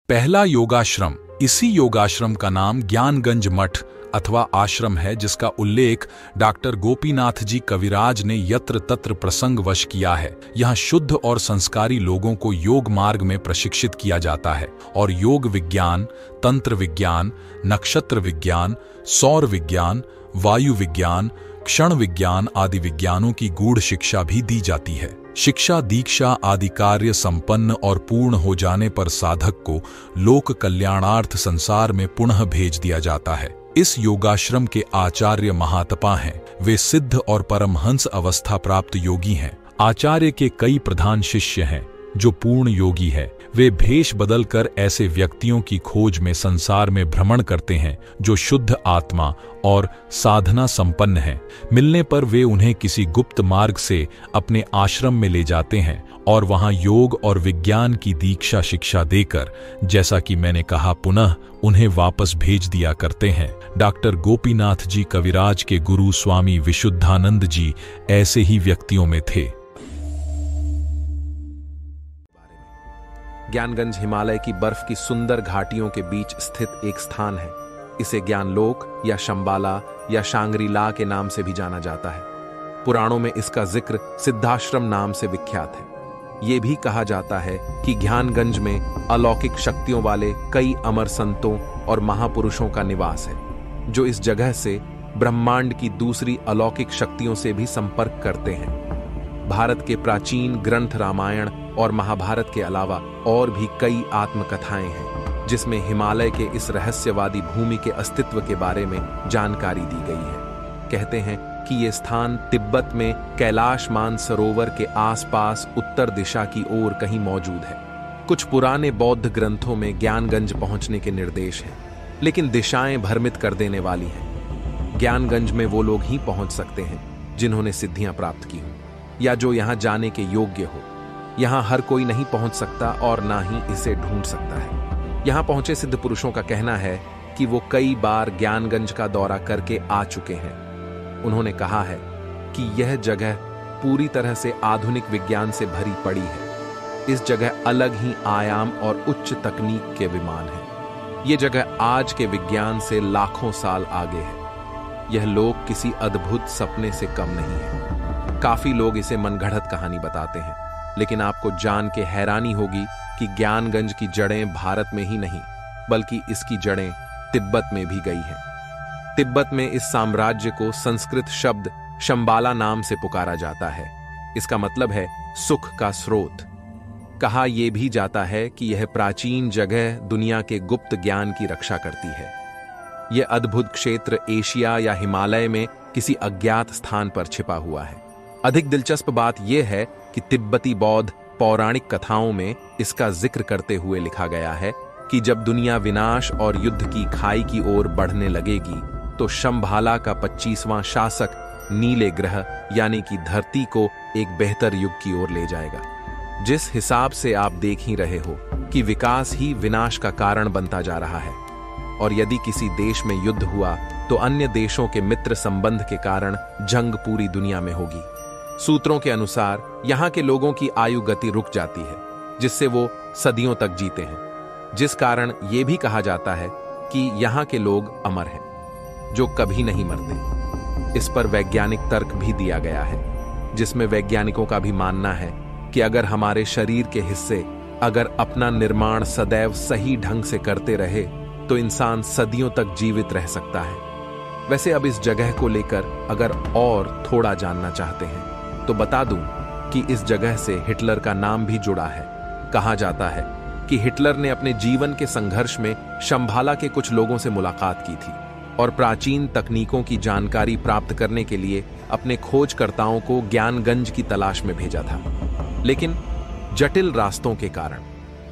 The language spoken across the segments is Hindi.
पहला योगाश्रम। इसी योगाश्रम का नाम ज्ञानगंज मठ अथवा आश्रम है, जिसका उल्लेख डॉक्टर गोपीनाथ जी कविराज ने यत्र तत्र प्रसंगवश किया है। यहाँ शुद्ध और संस्कारी लोगों को योग मार्ग में प्रशिक्षित किया जाता है और योग विज्ञान, तंत्र विज्ञान, नक्षत्र विज्ञान, सौर विज्ञान, वायु विज्ञान, क्षण विज्ञान आदि विज्ञानों की गूढ़ शिक्षा भी दी जाती है। शिक्षा दीक्षा आदि कार्य संपन्न और पूर्ण हो जाने पर साधक को लोक कल्याणार्थ संसार में पुनः भेज दिया जाता है। इस योगाश्रम के आचार्य महातपा हैं। वे सिद्ध और परमहंस अवस्था प्राप्त योगी हैं। आचार्य के कई प्रधान शिष्य हैं जो पूर्ण योगी है। वे भेष बदलकर ऐसे व्यक्तियों की खोज में संसार में भ्रमण करते हैं जो शुद्ध आत्मा और साधना संपन्न हैं। मिलने पर वे उन्हें किसी गुप्त मार्ग से अपने आश्रम में ले जाते हैं और वहां योग और विज्ञान की दीक्षा शिक्षा देकर, जैसा कि मैंने कहा, पुनः उन्हें वापस भेज दिया करते हैं। डॉक्टर गोपीनाथ जी कविराज के गुरु स्वामी विशुद्धानंद जी ऐसे ही व्यक्तियों में थे। ज्ञानगंज हिमालय की बर्फ की सुंदर घाटियों के बीच स्थित एक स्थान है। इसे ज्ञानलोक या शंबाला या शांग्री-ला के नाम से भी जाना जाता है। पुराणों में इसका जिक्र सिद्धाश्रम नाम से विख्यात है। ये भी कहा जाता है कि ज्ञानगंज में अलौकिक शक्तियों वाले कई अमर संतों और महापुरुषों का निवास है, जो इस जगह से ब्रह्मांड की दूसरी अलौकिक शक्तियों से भी संपर्क करते हैं। भारत के प्राचीन ग्रंथ रामायण और महाभारत के अलावा और भी कई आत्मकथाएं हैं, जिसमें हिमालय के इस रहस्यवादी भूमि के अस्तित्व के बारे में जानकारी दी गई है। कहते हैं कि ये स्थान तिब्बत में कैलाश मानसरोवर के आसपास उत्तर दिशा की ओर कहीं मौजूद है। कुछ पुराने बौद्ध ग्रंथों में ज्ञानगंज पहुंचने के निर्देश हैं, लेकिन दिशाएं भ्रमित कर देने वाली हैं। ज्ञानगंज में वो लोग ही पहुंच सकते हैं जिन्होंने सिद्धियां प्राप्त की हो या जो यहां जाने के योग्य हो। यहां हर कोई नहीं पहुंच सकता और ना ही इसे ढूंढ सकता है। यहां पहुंचे सिद्ध पुरुषों का कहना है कि वो कई बार ज्ञानगंज का दौरा करके आ चुके हैं। उन्होंने कहा है कि यह जगह पूरी तरह से आधुनिक विज्ञान से भरी पड़ी है। इस जगह अलग ही आयाम और उच्च तकनीक के विमान हैं। यह जगह आज के विज्ञान से लाखों साल आगे है। यह लोक किसी अद्भुत सपने से कम नहीं है। काफी लोग इसे मनगढ़ंत कहानी बताते हैं, लेकिन आपको जान के हैरानी होगी कि ज्ञानगंज की जड़ें भारत में ही नहीं, बल्कि इसकी जड़ें तिब्बत में भी गई हैं। तिब्बत में इस साम्राज्य को संस्कृत शब्द शंबाला नाम से पुकारा जाता है। इसका मतलब है सुख का स्रोत। कहा यह भी जाता है कि यह प्राचीन जगह दुनिया के गुप्त ज्ञान की रक्षा करती है। यह अद्भुत क्षेत्र एशिया या हिमालय में किसी अज्ञात स्थान पर छिपा हुआ है। अधिक दिलचस्प बात यह है कि तिब्बती बौद्ध पौराणिक कथाओं में इसका जिक्र करते हुए लिखा गया है कि जब दुनिया विनाश और युद्ध की खाई की ओर बढ़ने लगेगी, तो शंभाला का 25वां शासक नीले ग्रह यानी कि धरती को एक बेहतर युग की ओर ले जाएगा। जिस हिसाब से आप देख ही रहे हो कि विकास ही विनाश का कारण बनता जा रहा है, और यदि किसी देश में युद्ध हुआ तो अन्य देशों के मित्र संबंध के कारण जंग पूरी दुनिया में होगी। सूत्रों के अनुसार यहाँ के लोगों की आयु गति रुक जाती है, जिससे वो सदियों तक जीते हैं, जिस कारण ये भी कहा जाता है कि यहाँ के लोग अमर हैं, जो कभी नहीं मरते। इस पर वैज्ञानिक तर्क भी दिया गया है, जिसमें वैज्ञानिकों का भी मानना है कि अगर हमारे शरीर के हिस्से अगर अपना निर्माण सदैव सही ढंग से करते रहे तो इंसान सदियों तक जीवित रह सकता है। वैसे अब इस जगह को लेकर अगर और थोड़ा जानना चाहते हैं तो बता दूं कि इस जगह से हिटलर का नाम भी जुड़ा है। कहा जाता है कि हिटलर ने अपने जीवन के संघर्ष में शंभाला के कुछ लोगों से मुलाकात की थी और प्राचीन तकनीकों की जानकारी प्राप्त करने के लिए अपने खोजकर्ताओं को ज्ञानगंज की तलाश में भेजा था। लेकिन जटिल रास्तों के कारण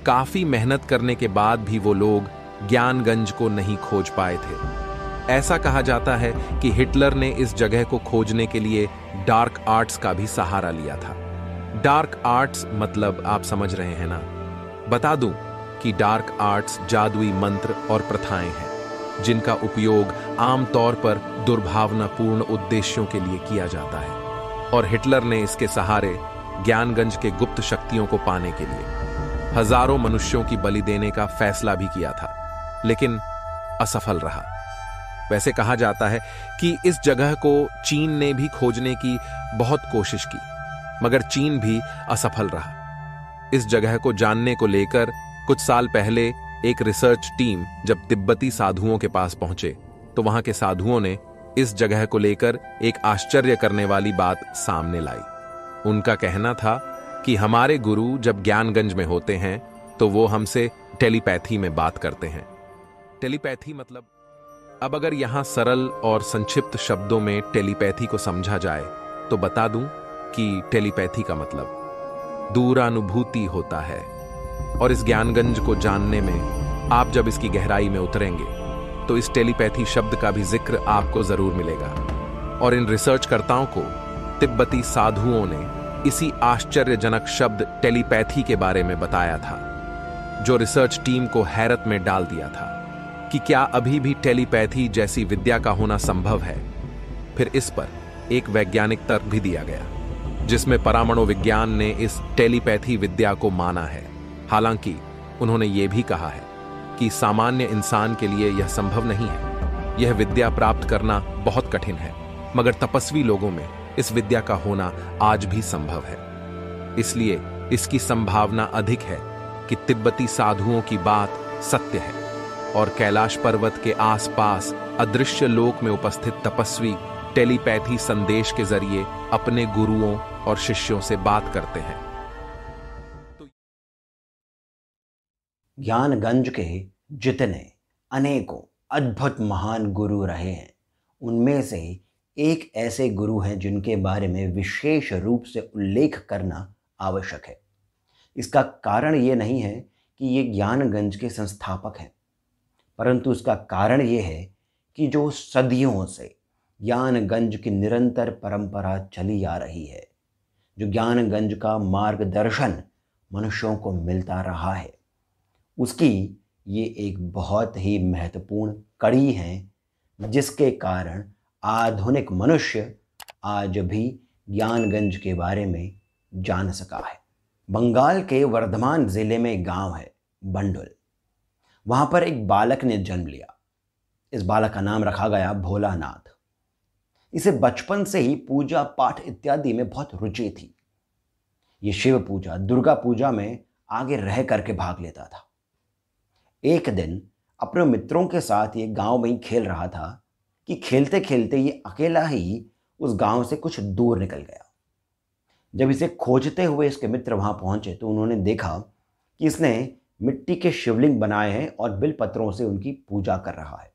काफी मेहनत करने के बाद भी वो लोग ज्ञानगंज को नहीं खोज पाए थे। ऐसा कहा जाता है कि हिटलर ने इस जगह को खोजने के लिए डार्क आर्ट्स का भी सहारा लिया था। डार्क आर्ट्स मतलब आप समझ रहे हैं ना? बता दूं कि डार्क आर्ट्स जादुई मंत्र और प्रथाएं हैं, जिनका उपयोग आमतौर पर दुर्भावनापूर्ण उद्देश्यों के लिए किया जाता है, और हिटलर ने इसके सहारे ज्ञानगंज के गुप्त शक्तियों को पाने के लिए हजारों मनुष्यों की बलि देने का फैसला भी किया था, लेकिन असफल रहा। वैसे कहा जाता है कि इस जगह को चीन ने भी खोजने की बहुत कोशिश की, मगर चीन भी असफल रहा। इस जगह को जानने को लेकर कुछ साल पहले एक रिसर्च टीम जब तिब्बती साधुओं के पास पहुंचे तो वहां के साधुओं ने इस जगह को लेकर एक आश्चर्य करने वाली बात सामने लाई। उनका कहना था कि हमारे गुरु जब ज्ञानगंज में होते हैं तो वो हमसे टेलीपैथी में बात करते हैं। टेलीपैथी मतलब, अब अगर यहां सरल और संक्षिप्त शब्दों में टेलीपैथी को समझा जाए तो बता दूं कि टेलीपैथी का मतलब दूरानुभूति होता है। और इस ज्ञानगंज को जानने में आप जब इसकी गहराई में उतरेंगे तो इस टेलीपैथी शब्द का भी जिक्र आपको जरूर मिलेगा। और इन रिसर्चकर्ताओं को तिब्बती साधुओं ने इसी आश्चर्यजनक शब्द टेलीपैथी के बारे में बताया था, जो रिसर्च टीम को हैरत में डाल दिया था कि क्या अभी भी टेलीपैथी जैसी विद्या का होना संभव है। फिर इस पर एक वैज्ञानिक तर्क भी दिया गया, जिसमें परमाणु विज्ञान ने इस टेलीपैथी विद्या को माना है। हालांकि उन्होंने ये भी कहा है कि सामान्य इंसान के लिए यह संभव नहीं है। यह विद्या प्राप्त करना बहुत कठिन है, मगर तपस्वी लोगों में इस विद्या का होना आज भी संभव है। इसलिए इसकी संभावना अधिक है कि तिब्बती साधुओं की बात सत्य है और कैलाश पर्वत के आसपास अदृश्य लोक में उपस्थित तपस्वी टेलीपैथी संदेश के जरिए अपने गुरुओं और शिष्यों से बात करते हैं। ज्ञानगंज के जितने अनेकों अद्भुत महान गुरु रहे हैं, उनमें से एक ऐसे गुरु हैं जिनके बारे में विशेष रूप से उल्लेख करना आवश्यक है। इसका कारण ये नहीं है कि ये ज्ञानगंज के संस्थापक हैं, परंतु इसका कारण ये है कि जो सदियों से ज्ञानगंज की निरंतर परंपरा चली आ रही है, जो ज्ञानगंज का मार्गदर्शन मनुष्यों को मिलता रहा है, उसकी ये एक बहुत ही महत्वपूर्ण कड़ी है, जिसके कारण आधुनिक मनुष्य आज भी ज्ञानगंज के बारे में जान सका है। बंगाल के वर्धमान ज़िले में एक गांव है बंडुल। वहाँ पर एक बालक ने जन्म लिया। इस बालक का नाम रखा गया भोलानाथ। इसे बचपन से ही पूजा पाठ इत्यादि में बहुत रुचि थी। ये शिव पूजा, दुर्गा पूजा में आगे रह करके भाग लेता था। एक दिन अपने मित्रों के साथ ये गांव में ही खेल रहा था कि खेलते खेलते ये अकेला ही उस गांव से कुछ दूर निकल गया। जब इसे खोजते हुए इसके मित्र वहां पहुंचे तो उन्होंने देखा कि इसने मिट्टी के शिवलिंग बनाए हैं और बिलपत्रों से उनकी पूजा कर रहा है।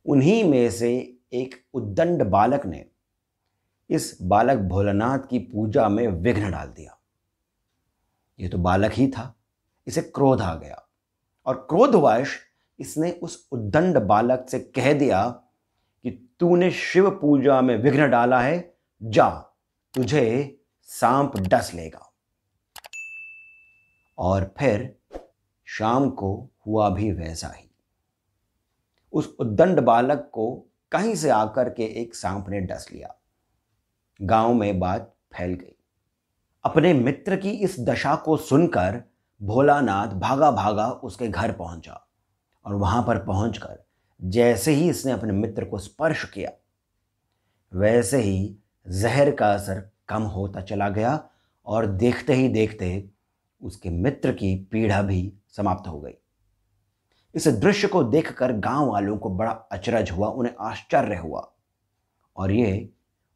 उन्हीं में से एक उद्दंड बालक ने इस बालक भोलानाथ की पूजा में विघ्न डाल दिया। ये तो बालक ही था। इसे क्रोध आ गया और क्रोधवश इसने उस उद्दंड बालक से कह दिया कि तूने शिव पूजा में विघ्न डाला है, जा, तुझे सांप डस लेगा। और फिर शाम को हुआ भी वैसा ही। उस उद्दंड बालक को कहीं से आकर के एक सांप ने डस लिया। गांव में बात फैल गई। अपने मित्र की इस दशा को सुनकर भोलानाथ भागा भागा उसके घर पहुंचा और वहां पर पहुंचकर जैसे ही इसने अपने मित्र को स्पर्श किया, वैसे ही जहर का असर कम होता चला गया और देखते ही देखते उसके मित्र की पीड़ा भी समाप्त हो गई। इस दृश्य को देखकर गांव वालों को बड़ा अचरज हुआ, उन्हें आश्चर्य हुआ और ये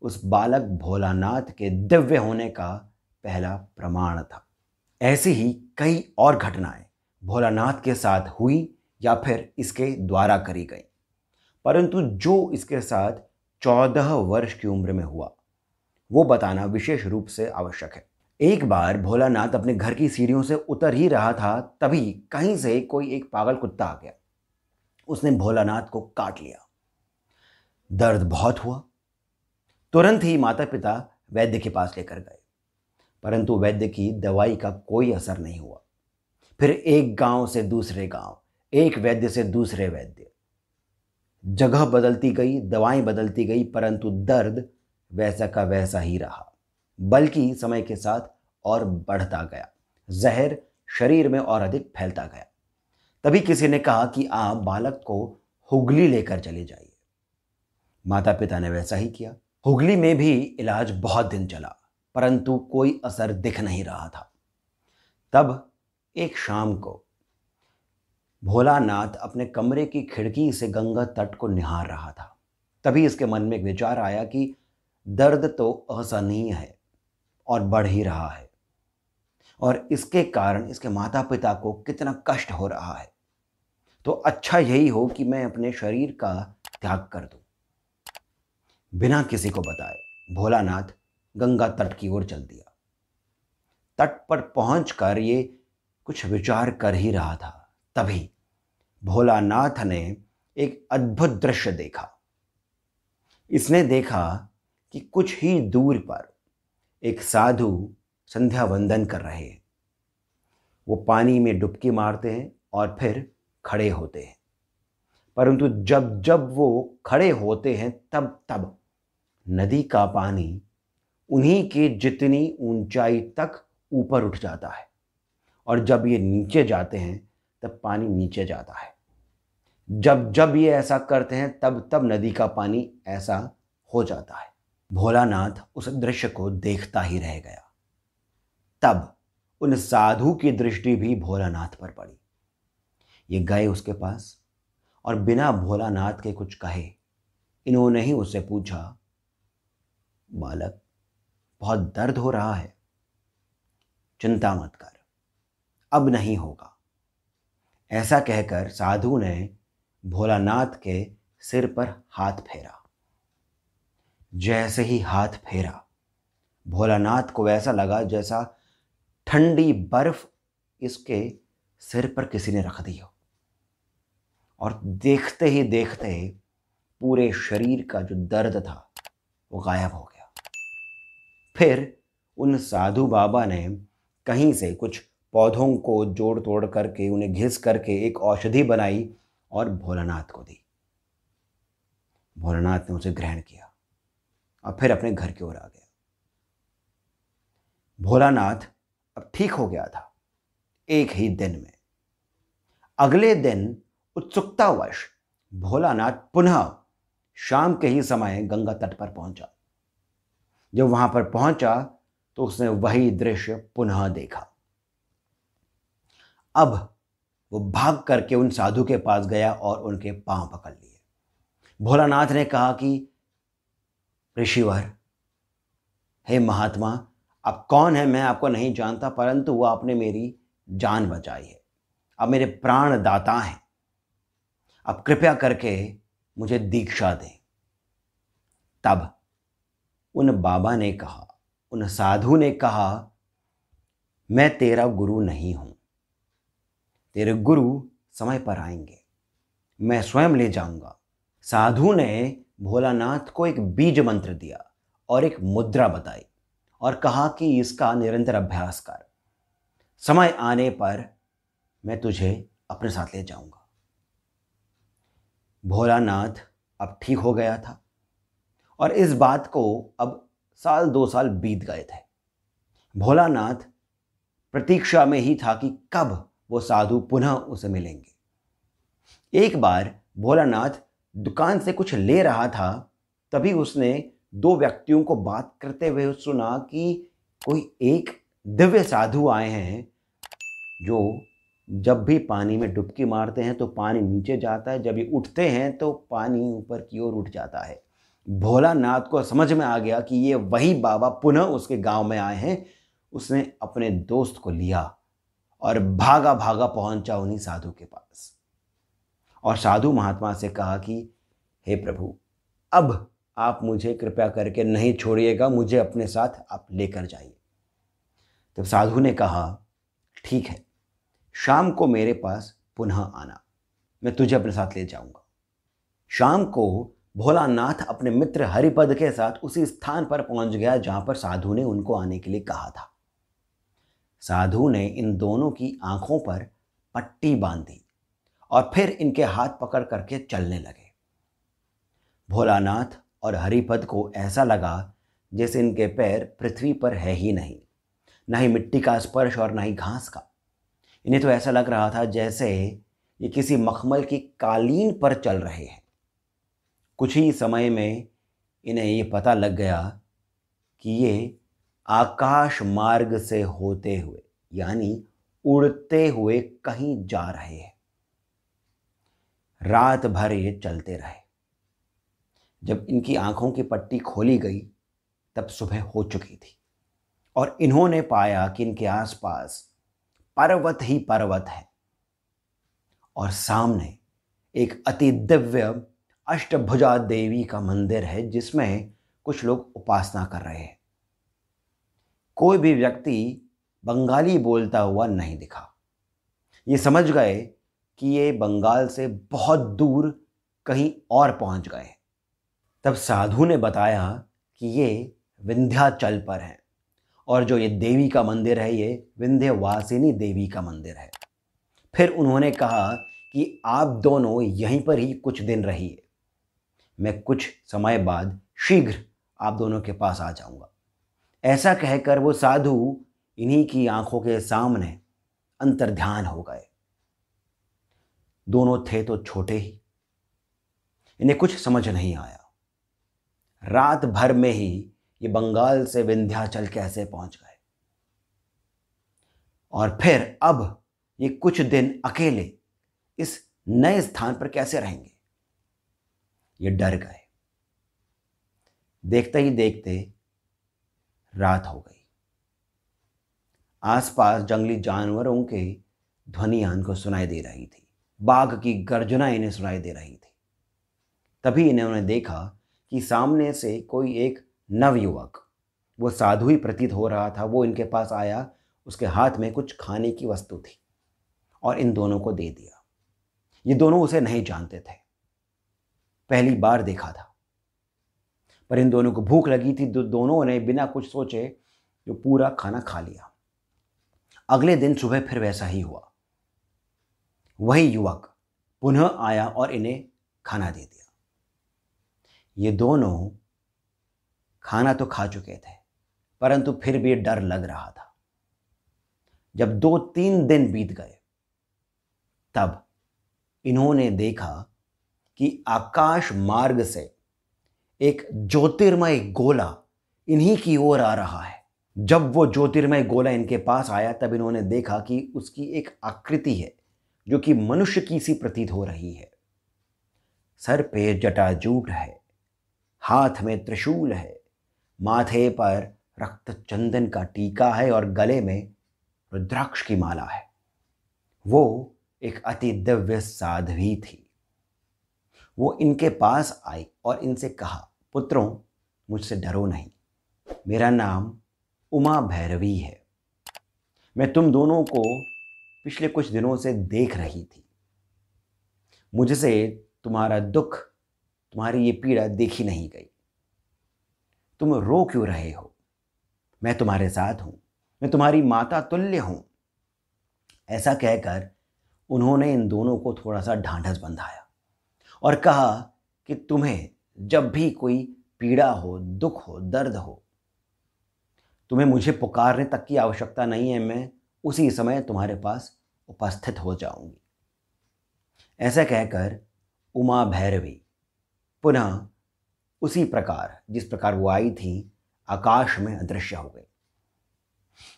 उस बालक भोलानाथ के दिव्य होने का पहला प्रमाण था। ऐसी ही कई और घटनाएं भोलानाथ के साथ हुई या फिर इसके द्वारा करी गई, परंतु जो इसके साथ 14 वर्ष की उम्र में हुआ वो बताना विशेष रूप से आवश्यक है। एक बार भोलानाथ अपने घर की सीढ़ियों से उतर ही रहा था, तभी कहीं से कोई एक पागल कुत्ता आ गया। उसने भोलानाथ को काट लिया। दर्द बहुत हुआ। तुरंत ही माता पिता वैद्य के पास लेकर गए, परंतु वैद्य की दवाई का कोई असर नहीं हुआ। फिर एक गांव से दूसरे गांव, एक वैद्य से दूसरे वैद्य, जगह बदलती गई, दवाएं बदलती गई, परंतु दर्द वैसा का वैसा ही रहा, बल्कि समय के साथ और बढ़ता गया। जहर शरीर में और अधिक फैलता गया। तभी किसी ने कहा कि आप बालक को हुगली लेकर चले जाइए। माता पिता ने वैसा ही किया। हुगली में भी इलाज बहुत दिन चला, परंतु कोई असर दिख नहीं रहा था। तब एक शाम को भोलानाथ अपने कमरे की खिड़की से गंगा तट को निहार रहा था। तभी इसके मन में एक विचार आया कि दर्द तो असहनीय है और बढ़ ही रहा है, और इसके कारण इसके माता पिता को कितना कष्ट हो रहा है, तो अच्छा यही हो कि मैं अपने शरीर का त्याग कर दूं। बिना किसी को बताए भोलानाथ गंगा तट की ओर चल दिया। तट पर पहुंचकर ये कुछ विचार कर ही रहा था, तभी भोलानाथ ने एक अद्भुत दृश्य देखा। इसने देखा कि कुछ ही दूर पर एक साधु संध्या वंदन कर रहे हैं। वो पानी में डुबकी मारते हैं और फिर खड़े होते हैं, परंतु जब जब वो खड़े होते हैं तब तब नदी का पानी उन्हीं के जितनी ऊंचाई तक ऊपर उठ जाता है, और जब ये नीचे जाते हैं तब पानी नीचे जाता है। जब जब ये ऐसा करते हैं तब तब नदी का पानी ऐसा हो जाता है। भोलानाथ उस दृश्य को देखता ही रह गया। तब उन साधु की दृष्टि भी भोलानाथ पर पड़ी। ये गए उसके पास और बिना भोलानाथ के कुछ कहे इन्होंने ही उससे पूछा, बालक, बहुत दर्द हो रहा है, चिंता मत कर, अब नहीं होगा। ऐसा कहकर साधु ने भोलानाथ के सिर पर हाथ फेरा। जैसे ही हाथ फेरा, भोलानाथ को ऐसा लगा जैसा ठंडी बर्फ इसके सिर पर किसी ने रख दी हो, और देखते ही देखते पूरे शरीर का जो दर्द था वो गायब हो गया। फिर उन साधु बाबा ने कहीं से कुछ पौधों को जोड़ तोड़ करके उन्हें घिस करके एक औषधि बनाई और भोलानाथ को दी। भोलानाथ ने उसे ग्रहण किया और फिर अपने घर की ओर आ गया। भोलानाथ अब ठीक हो गया था एक ही दिन में। अगले दिन उत्सुकतावश भोलानाथ पुनः शाम के ही समय गंगा तट पर पहुंचा। जब वहां पर पहुंचा तो उसने वही दृश्य पुनः देखा। अब वो भाग करके उन साधु के पास गया और उनके पांव पकड़ लिए। भोलानाथ ने कहा कि ऋषिवर, हे महात्मा, आप कौन है मैं आपको नहीं जानता, परंतु वो आपने मेरी जान बचाई है, आप मेरे प्राण दाता हैं, आप कृपया करके मुझे दीक्षा दें। तब उन बाबा ने कहा, उन साधु ने कहा, मैं तेरा गुरु नहीं हूं, तेरे गुरु समय पर आएंगे, मैं स्वयं ले जाऊंगा। साधु ने भोलानाथ को एक बीज मंत्र दिया और एक मुद्रा बताई और कहा कि इसका निरंतर अभ्यास कर, समय आने पर मैं तुझे अपने साथ ले जाऊंगा। भोलानाथ अब ठीक हो गया था और इस बात को अब 1-2 साल बीत गए थे। भोलानाथ प्रतीक्षा में ही था कि कब वो साधु पुनः उसे मिलेंगे। एक बार भोलानाथ दुकान से कुछ ले रहा था, तभी उसने 2 व्यक्तियों को बात करते हुए सुना कि कोई एक दिव्य साधु आए हैं जो जब भी पानी में डुबकी मारते हैं तो पानी नीचे जाता है, जब ये उठते हैं तो पानी ऊपर की ओर उठ जाता है। भोलानाथ को समझ में आ गया कि ये वही बाबा पुनः उसके गांव में आए हैं। उसने अपने दोस्त को लिया और भागा भागा पहुंचा उन्हीं साधु के पास और साधु महात्मा से कहा कि हे प्रभु, अब आप मुझे कृपया करके नहीं छोड़िएगा, मुझे अपने साथ आप लेकर जाइए। तब साधु ने कहा, ठीक है, शाम को मेरे पास पुनः आना, मैं तुझे अपने साथ ले जाऊंगा। शाम को भोलानाथ अपने मित्र हरिपद के साथ उसी स्थान पर पहुंच गया जहां पर साधु ने उनको आने के लिए कहा था। साधु ने इन दोनों की आंखों पर पट्टी बांधी और फिर इनके हाथ पकड़ करके चलने लगे। भोलानाथ और हरिपद को ऐसा लगा जैसे इनके पैर पृथ्वी पर है ही नहीं, न ही मिट्टी का स्पर्श और न ही घास का। इन्हें तो ऐसा लग रहा था जैसे ये किसी मखमल की कालीन पर चल रहे हैं। कुछ ही समय में इन्हें ये पता लग गया कि ये आकाश मार्ग से होते हुए यानी उड़ते हुए कहीं जा रहे हैं। रात भर ये चलते रहे। जब इनकी आंखों की पट्टी खोली गई तब सुबह हो चुकी थी और इन्होंने पाया कि इनके आसपास पर्वत ही पर्वत है और सामने एक अति दिव्य अष्टभुजा देवी का मंदिर है जिसमें कुछ लोग उपासना कर रहे हैं। कोई भी व्यक्ति बंगाली बोलता हुआ नहीं दिखा। ये समझ गए कि ये बंगाल से बहुत दूर कहीं और पहुंच गए। तब साधु ने बताया कि ये विंध्याचल पर है और जो ये देवी का मंदिर है ये विंध्यवासिनी देवी का मंदिर है। फिर उन्होंने कहा कि आप दोनों यहीं पर ही कुछ दिन रहिए, मैं कुछ समय बाद शीघ्र आप दोनों के पास आ जाऊंगा। ऐसा कहकर वो साधु इन्हीं की आंखों के सामने अंतर्ध्यान हो गए। दोनों थे तो छोटे ही, इन्हें कुछ समझ नहीं आया। रात भर में ही ये बंगाल से विंध्याचल कैसे पहुंच गए और फिर अब ये कुछ दिन अकेले इस नए स्थान पर कैसे रहेंगे। ये डर गए। देखते ही देखते रात हो गई। आसपास जंगली जानवरों के ध्वनियां इनको सुनाई दे रही थी। बाघ की गर्जना इन्हें सुनाई दे रही थी। तभी इन्होंने देखा कि सामने से कोई एक नवयुवक, वो साधु ही प्रतीत हो रहा था, वो इनके पास आया। उसके हाथ में कुछ खाने की वस्तु थी और इन दोनों को दे दिया। ये दोनों उसे नहीं जानते थे, पहली बार देखा था, पर इन दोनों को भूख लगी थी। दोनों ने बिना कुछ सोचे जो पूरा खाना खा लिया। अगले दिन सुबह फिर वैसा ही हुआ। वही युवक पुनः आया और इन्हें खाना दे दिया। ये दोनों खाना तो खा चुके थे परंतु फिर भी डर लग रहा था। जब 2-3 दिन बीत गए तब इन्होंने देखा कि आकाश मार्ग से एक ज्योतिर्मय गोला इन्हीं की ओर आ रहा है। जब वो ज्योतिर्मय गोला इनके पास आया तब इन्होंने देखा कि उसकी एक आकृति है जो कि मनुष्य की सी प्रतीत हो रही है। सर पे जटाजूट है, हाथ में त्रिशूल है, माथे पर रक्त चंदन का टीका है और गले में रुद्राक्ष की माला है। वो एक अति दिव्य साध्वी थी। वो इनके पास आई और इनसे कहा, पुत्रों मुझसे डरो नहीं, मेरा नाम उमा भैरवी है। मैं तुम दोनों को पिछले कुछ दिनों से देख रही थी। मुझसे तुम्हारा दुख, तुम्हारी ये पीड़ा देखी नहीं गई। तुम रो क्यों रहे हो? मैं तुम्हारे साथ हूं, मैं तुम्हारी माता तुल्य हूं। ऐसा कहकर उन्होंने इन दोनों को थोड़ा सा ढांढस बंधाया और कहा कि तुम्हें जब भी कोई पीड़ा हो, दुख हो, दर्द हो, तुम्हें मुझे पुकारने तक की आवश्यकता नहीं है, मैं उसी समय तुम्हारे पास उपस्थित हो जाऊंगी। ऐसा कहकर उमा भैरवी पुनः उसी प्रकार जिस प्रकार वो आई थी आकाश में अदृश्य हो गई।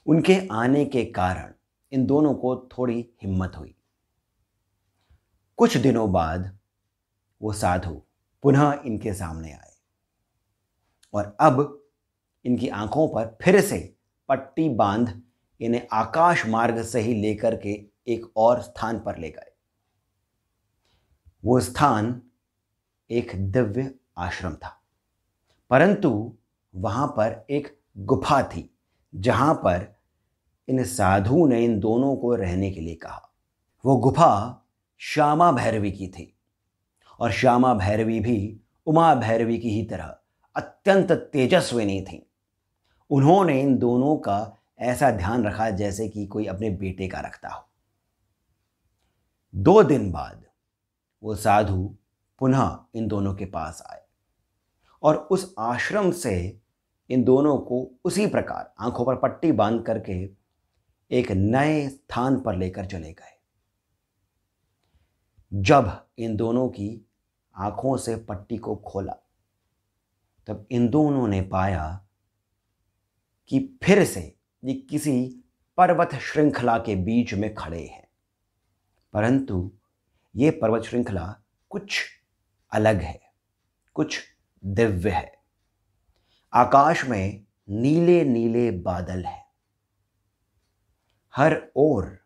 उनके आने के कारण इन दोनों को थोड़ी हिम्मत हुई। कुछ दिनों बाद वो साधु पुनः इनके सामने आए और अब इनकी आंखों पर फिर से पट्टी बांध इन्हें आकाश मार्ग से ही लेकर के एक और स्थान पर ले गए। वो स्थान एक दिव्य आश्रम था, परंतु वहां पर एक गुफा थी जहां पर इन साधु ने इन दोनों को रहने के लिए कहा। वो गुफा श्यामा भैरवी की थी और श्यामा भैरवी भी उमा भैरवी की ही तरह अत्यंत तेजस्विनी थी। उन्होंने इन दोनों का ऐसा ध्यान रखा जैसे कि कोई अपने बेटे का रखता हो। 2 दिन बाद वो साधु पुनः इन दोनों के पास आए और उस आश्रम से इन दोनों को उसी प्रकार आंखों पर पट्टी बांध करके एक नए स्थान पर लेकर चले गए। जब इन दोनों की आंखों से पट्टी को खोला तब इन दोनों ने पाया कि फिर से ये किसी पर्वत श्रृंखला के बीच में खड़े हैं, परंतु ये पर्वत श्रृंखला कुछ अलग है, कुछ दिव्य है। आकाश में नीले नीले बादल हैं, हर ओर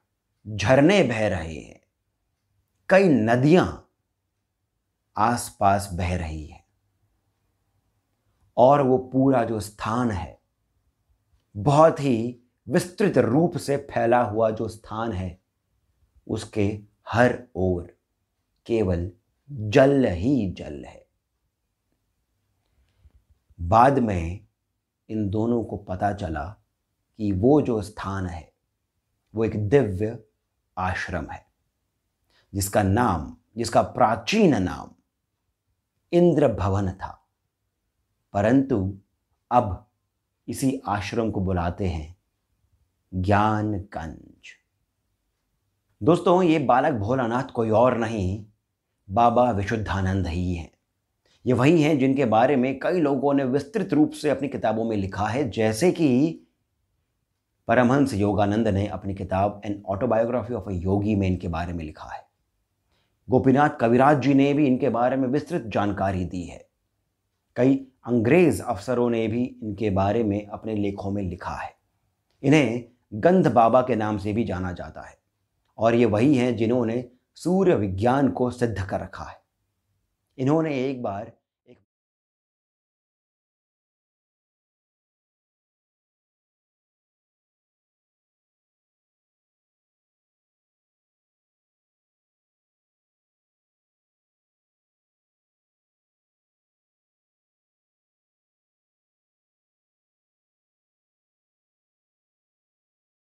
झरने बह रहे हैं, कई नदियां आसपास बह रही हैं और वो पूरा जो स्थान है, बहुत ही विस्तृत रूप से फैला हुआ जो स्थान है, उसके हर ओर केवल जल ही जल है। बाद में इन दोनों को पता चला कि वो जो स्थान है वो एक दिव्य आश्रम है, जिसका प्राचीन नाम इंद्र भवन था, परंतु अब इसी आश्रम को बुलाते हैं ज्ञानगंज। दोस्तों, ये बालक भोलानाथ कोई और नहीं, बाबा विशुद्धानंद ही हैं। ये वही हैं जिनके बारे में कई लोगों ने विस्तृत रूप से अपनी किताबों में लिखा है, जैसे कि परमहंस योगानंद ने अपनी किताब एन ऑटोबायोग्राफी ऑफ अ योगी में इनके बारे में लिखा है। गोपीनाथ कविराज जी ने भी इनके बारे में विस्तृत जानकारी दी है। कई अंग्रेज अफसरों ने भी इनके बारे में अपने लेखों में लिखा है। इन्हें गंध बाबा के नाम से भी जाना जाता है और ये वही हैं जिन्होंने सूर्य विज्ञान को सिद्ध कर रखा है। इन्होंने एक बार